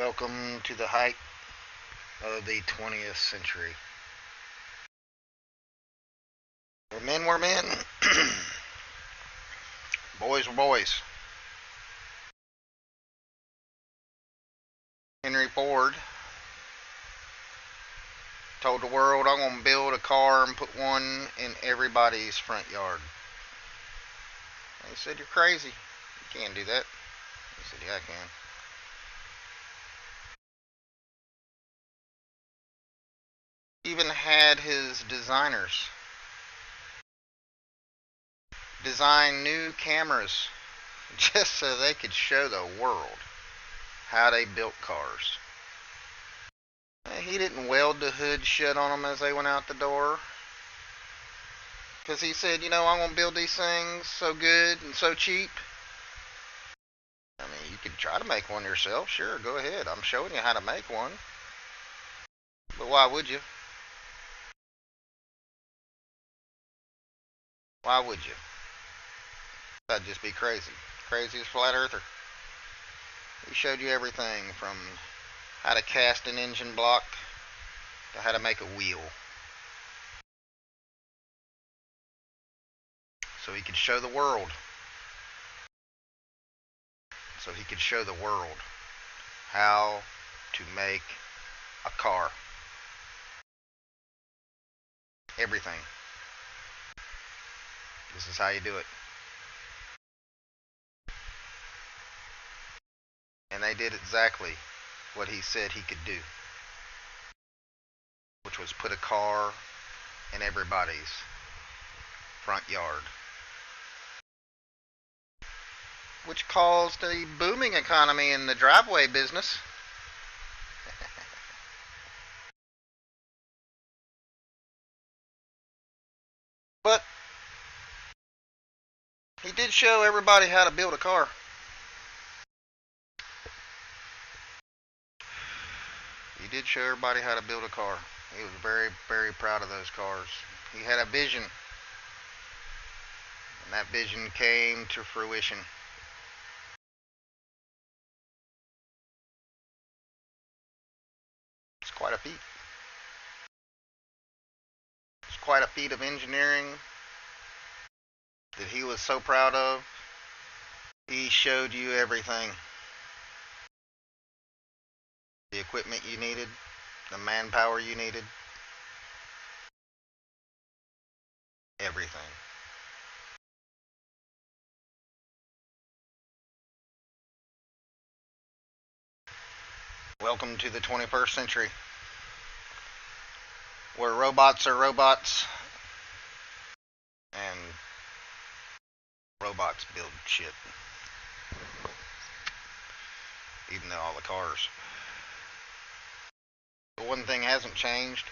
Welcome to the height of the 20th century. We're men. Boys were boys. Henry Ford told the world, I'm going to build a car and put one in everybody's front yard. They said, you're crazy. You can't do that. He said, yeah, I can. Even had his designers design new cameras just so they could show the world how they built cars. He didn't weld the hood shut on them as they went out the door. Because he said, I'm going to build these things so good and so cheap. I mean, you could try to make one yourself. Sure, go ahead. I'm showing you how to make one. But why would you? Why would you? That'd just be crazy. Crazy as flat earther. He showed you everything from how to cast an engine block to how to make a wheel. So he could show the world. So he could show the world how to make a car. Everything. This is how you do it. And they did exactly what he said he could do, which was put a car in everybody's front yard, which caused a booming economy in the driveway business. But he did show everybody how to build a car. He did show everybody how to build a car. He was very, very proud of those cars. He had a vision, and that vision came to fruition. It's quite a feat. It's quite a feat of engineering that he was so proud of. He showed you everything. The equipment you needed, the manpower you needed, everything. Welcome to the 21st century, where robots are robots and robots build shit. Even though all the cars. But one thing hasn't changed.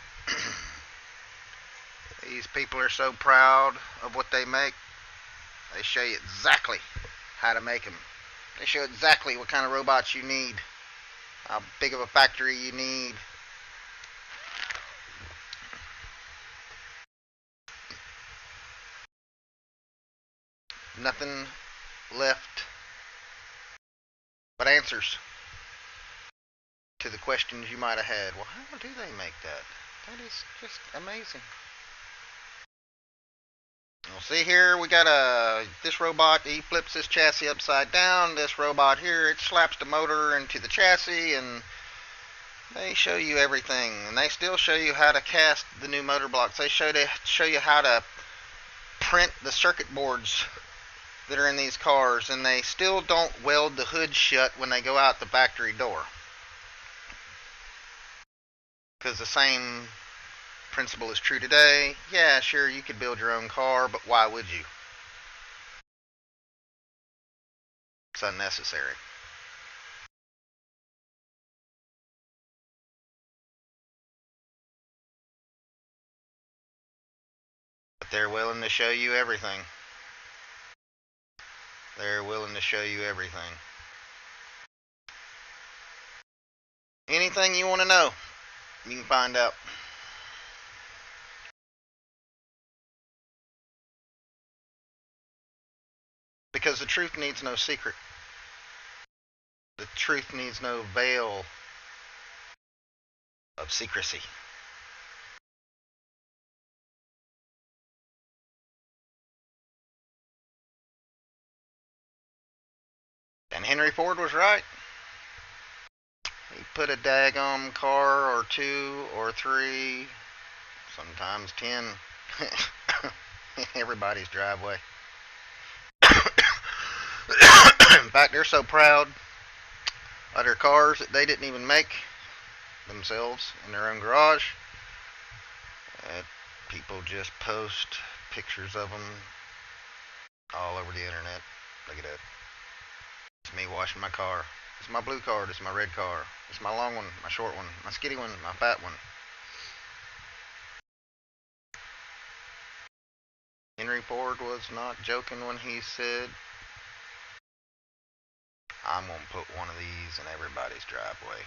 These people are so proud of what they make. They show you exactly how to make them. They show exactly what kind of robots you need, how big of a factory you need. Nothing left but answers to the questions you might have had. Well, how do they make that? That is just amazing. Well, see here, we got this robot, he flips this chassis upside down. This robot here, it slaps the motor into the chassis, and they show you everything. And they still show you how to cast the new motor blocks. They show you how to print the circuit boards that are in these cars, and they still don't weld the hood shut when they go out the factory door. Because the same principle is true today. Yeah, sure, you could build your own car, but why would you? It's unnecessary. But they're willing to show you everything. They're willing to show you everything. Anything you want to know, you can find out. Because the truth needs no secret. The truth needs no veil of secrecy. And Henry Ford was right. He put a daggum car or two or three, sometimes 10, in everybody's driveway. In fact, they're so proud of their cars that they didn't even make themselves in their own garage. People just post pictures of them all over the internet. Look at that. It's me washing my car. It's my blue car. It's my red car. It's my long one, my short one, my skinny one, my fat one. Henry Ford was not joking when he said, I'm going to put one of these in everybody's driveway.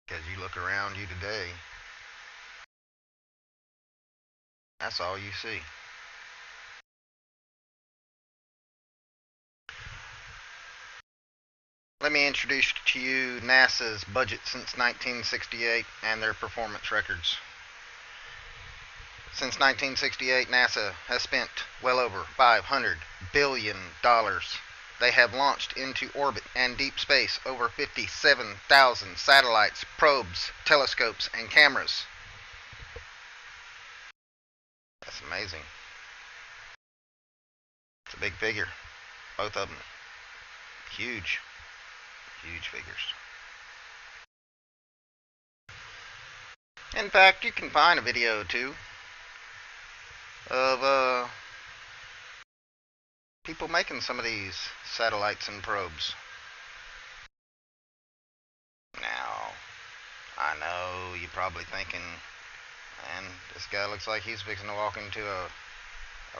Because you look around you today, that's all you see. Let me introduce to you NASA's budget since 1968 and their performance records. Since 1968, NASA has spent well over $500 billion. They have launched into orbit and deep space over 57,000 satellites, probes, telescopes, and cameras. That's amazing. It's a big figure. Both of them. Huge. Huge figures. In fact, you can find a video or two of people making some of these satellites and probes. Now, I know you're probably thinking, man, this guy looks like he's fixing to walk into a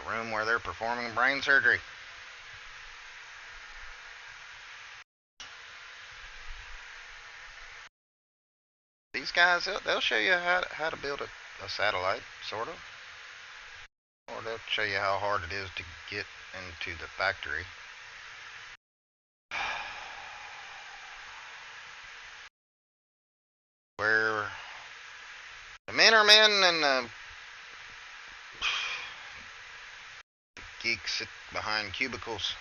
room where they're performing brain surgery. These guys, they'll show you how to build a satellite, sort of. Or they'll show you how hard it is to get into the factory. Where the men are men and the geeks sit behind cubicles.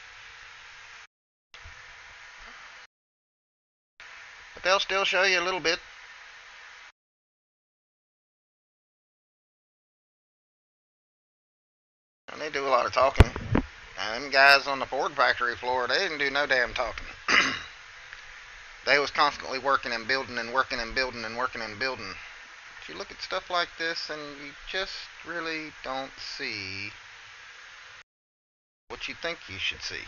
But they'll still show you a little bit. And they do a lot of talking. And them guys on the Ford factory floor, they didn't do no damn talking. They was constantly working and building and working and building and working and building. But you look at stuff like this and you just really don't see what you think you should see.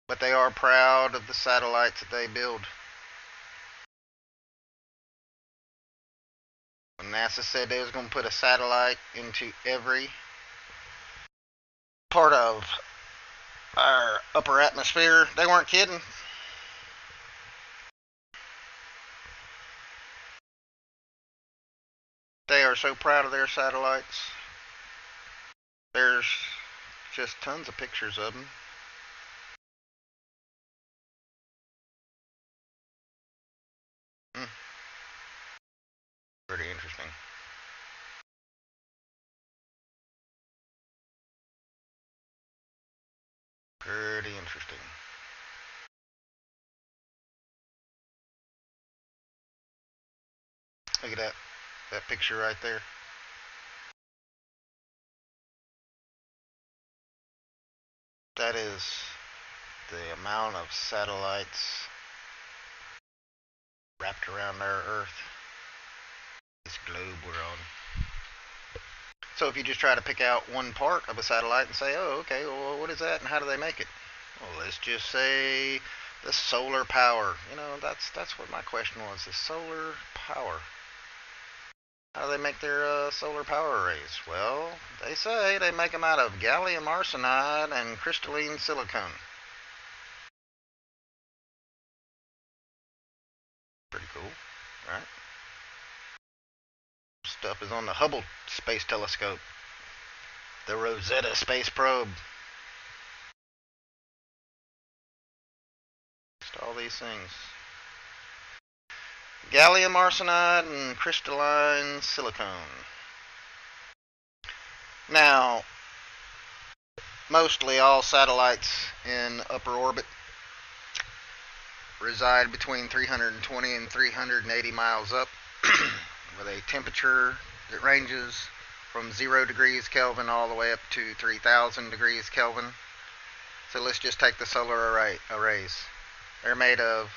But they are proud of the satellites that they build. When NASA said they was going to put a satellite into every part of our upper atmosphere, they weren't kidding. They are so proud of their satellites. There's just tons of pictures of them. Pretty interesting. Pretty interesting. Look at that picture right there. That is the amount of satellites wrapped around our Earth, this globe we're on. So if you just try to pick out one part of a satellite and say, oh, okay, well, what is that and how do they make it? Well, let's just say the solar power. You know, that's what my question was, the solar power. How do they make their solar power arrays? Well, they say they make them out of gallium arsenide and crystalline silicon. Pretty cool, right? Stuff is on the Hubble Space Telescope, the Rosetta Space Probe. all these things. Gallium arsenide and crystalline silicone. Now, mostly all satellites in upper orbit reside between 320 and 380 miles up with a temperature that ranges from 0 degrees Kelvin all the way up to 3,000 degrees Kelvin. So let's just take the solar arrays. They're made of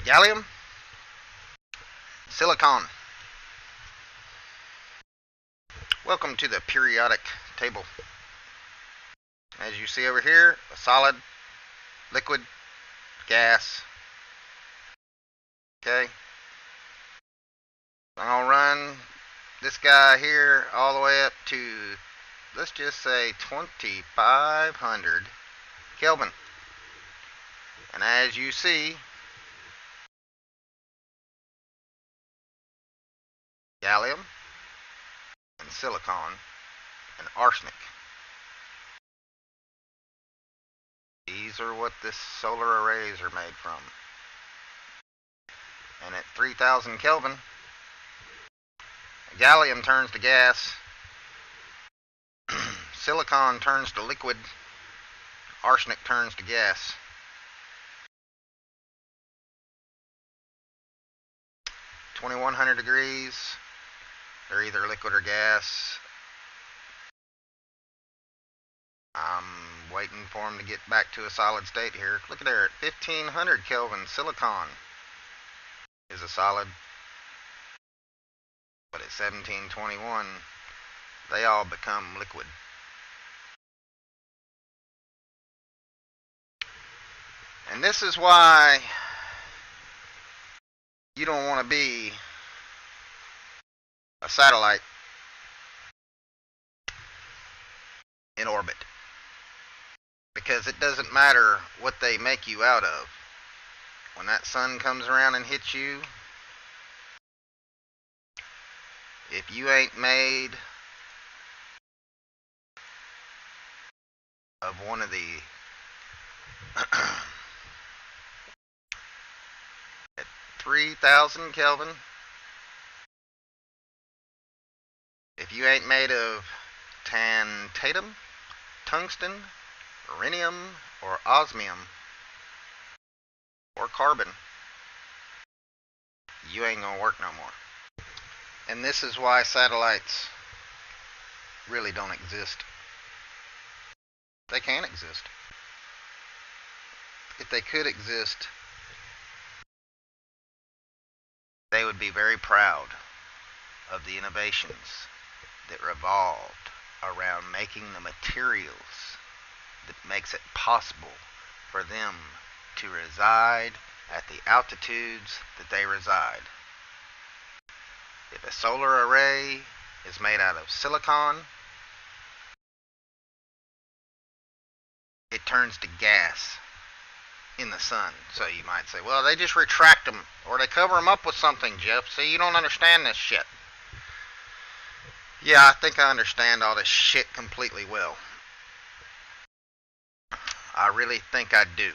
gallium, silicon. Welcome to the periodic table. As you see over here, a solid, liquid, gas. Okay. I'm going to run this guy here all the way up to, let's just say 2,500 Kelvin. And as you see, gallium and silicon and arsenic. These are what the solar arrays are made from. And at 3,000 Kelvin, gallium turns to gas, silicon turns to liquid, arsenic turns to gas. 2,100 degrees, they're either liquid or gas. I'm waiting for them to get back to a solid state here. Look at there, at 1,500 Kelvin, silicon is a solid. But at 1721, they all become liquid. And this is why you don't want to be a satellite in orbit. Because it doesn't matter what they make you out of. When that sun comes around and hits you, if you ain't made of one of the at 3,000 Kelvin, if you ain't made of tantalum, tungsten, rhenium, or osmium, or carbon, you ain't gonna work no more. And this is why satellites really don't exist. They can't exist. If they could exist, they would be very proud of the innovations that revolved around making the materials that makes it possible for them to reside at the altitudes that they reside. If a solar array is made out of silicon, it turns to gas in the sun. So you might say, well, they just retract them or they cover them up with something, Jeff. See, you don't understand this shit. Yeah, I think I understand all this shit completely well. I really think I do.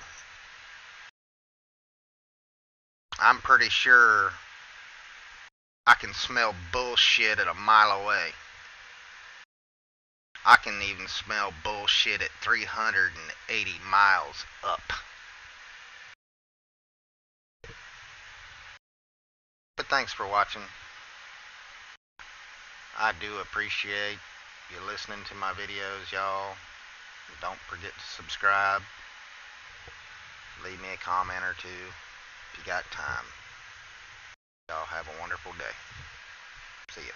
I'm pretty sure I can smell bullshit at a mile away. I can even smell bullshit at 380 miles up. But thanks for watching. I do appreciate you listening to my videos, y'all. Don't forget to subscribe. Leave me a comment or two if you got time. Y'all have a wonderful day. See ya.